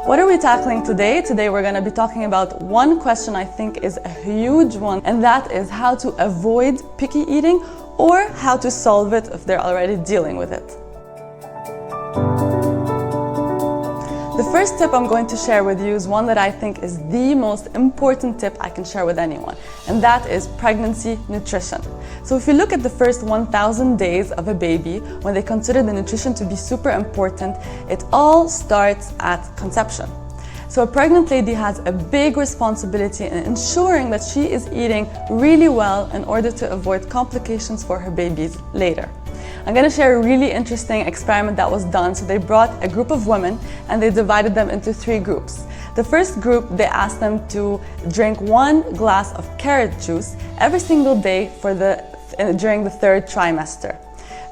What are we tackling today? Today we're going to be talking about one question I think is a huge one, and that is how to avoid picky eating or how to solve it if they're already dealing with it. The first tip I'm going to share with you is one that I think is the most important tip I can share with anyone, and that is pregnancy nutrition. So if you look at the first 1,000 days of a baby, when they consider the nutrition to be super important, it all starts at conception. So a pregnant lady has a big responsibility in ensuring that she is eating really well in order to avoid complications for her babies later. I'm going to share a really interesting experiment that was done. So they brought a group of women and they divided them into 3 groups. The first group, they asked them to drink 1 glass of carrot juice every single day during the 3rd trimester.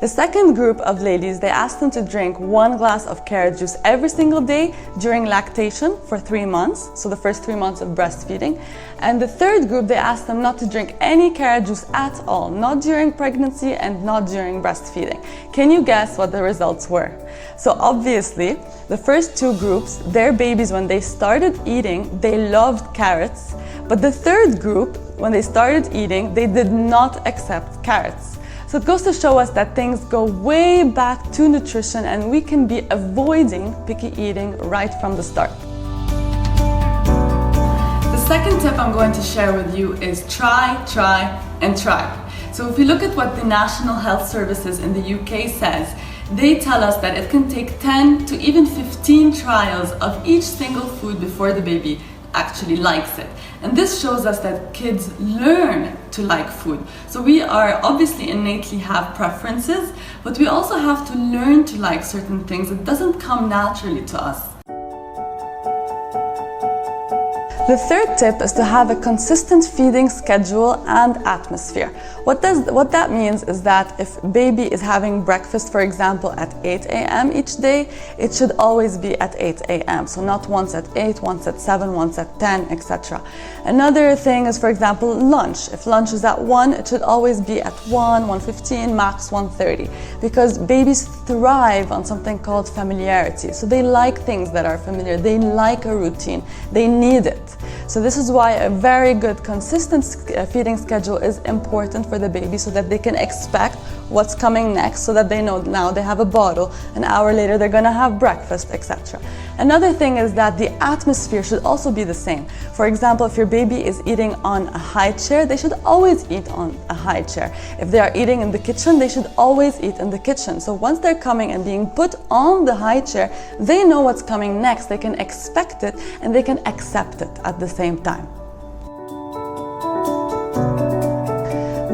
The second group of ladies, they asked them to drink 1 glass of carrot juice every single day during lactation for 3 months, so the first 3 months of breastfeeding. And the third group, they asked them not to drink any carrot juice at all, not during pregnancy and not during breastfeeding. Can you guess what the results were? So obviously, the first 2 groups, their babies, when they started eating, they loved carrots. But the third group, when they started eating, they did not accept carrots. So it goes to show us that things go way back to nutrition and we can be avoiding picky eating right from the start. The second tip I'm going to share with you is try, and try. So if you look at what the National Health Services in the UK says, they tell us that it can take 10 to even 15 trials of each single food before the baby actually likes it. And this shows us that kids learn to like food. So we are obviously innately have preferences, but we also have to learn to like certain things. It doesn't come naturally to us. The third tip is to have a consistent feeding schedule and atmosphere. What that means is that if baby is having breakfast, for example, at 8 a.m. each day, it should always be at 8 a.m. So not once at 8, once at 7, once at 10, etc. Another thing is, for example, lunch. If lunch is at 1, it should always be at 1, 1:15, max 1:30. Because babies thrive on something called familiarity. So they like things that are familiar. They like a routine. They need it. So this is why a very good consistent feeding schedule is important for the baby, so that they can expect what's coming next, so that they know now they have a bottle, an hour later they're going to have breakfast, etc. Another thing is that the atmosphere should also be the same. For example, if your baby is eating on a high chair, they should always eat on a high chair. If they are eating in the kitchen, they should always eat in the kitchen. So once they're coming and being put on the high chair, they know what's coming next. They can expect it and they can accept it at the same time.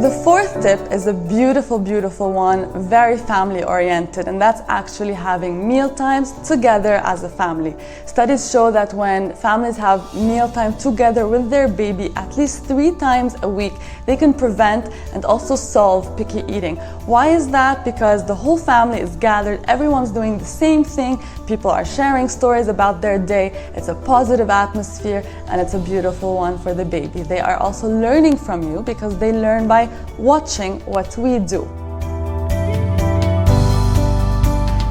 The fourth tip is a beautiful, beautiful one, very family oriented, and that's actually having meal times together as a family. Studies show that when families have meal time together with their baby at least 3 times a week, they can prevent and also solve picky eating. Why is that? Because the whole family is gathered, everyone's doing the same thing, people are sharing stories about their day, it's a positive atmosphere and it's a beautiful one for the baby. They are also learning from you because they learn by watching what we do.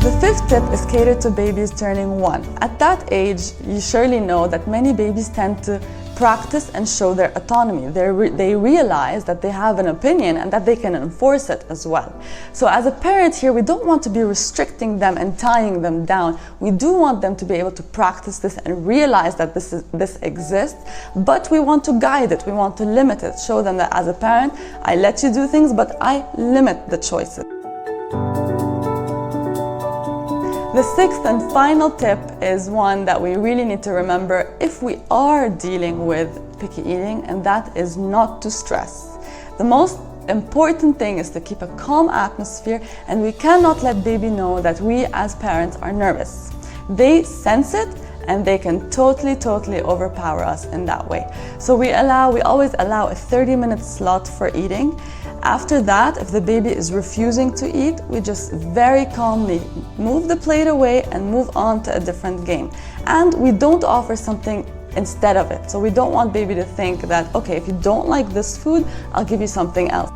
The fifth tip is catered to babies turning 1. At that age, you surely know that many babies tend to practice and show their autonomy. They realize that they have an opinion and that they can enforce it as well. So as a parent here, we don't want to be restricting them and tying them down. We do want them to be able to practice this and realize that this exists, but we want to guide it, we want to limit it, show them that as a parent, I let you do things, but I limit the choices. The sixth and final tip is one that we really need to remember if we are dealing with picky eating, and that is not to stress. The most important thing is to keep a calm atmosphere, and we cannot let baby know that we as parents are nervous. They sense it and they can totally overpower us in that way. So we always allow a 30-minute slot for eating. After that, if the baby is refusing to eat, we just very calmly move the plate away and move on to a different game. And we don't offer something instead of it. So we don't want baby to think that, okay, if you don't like this food, I'll give you something else.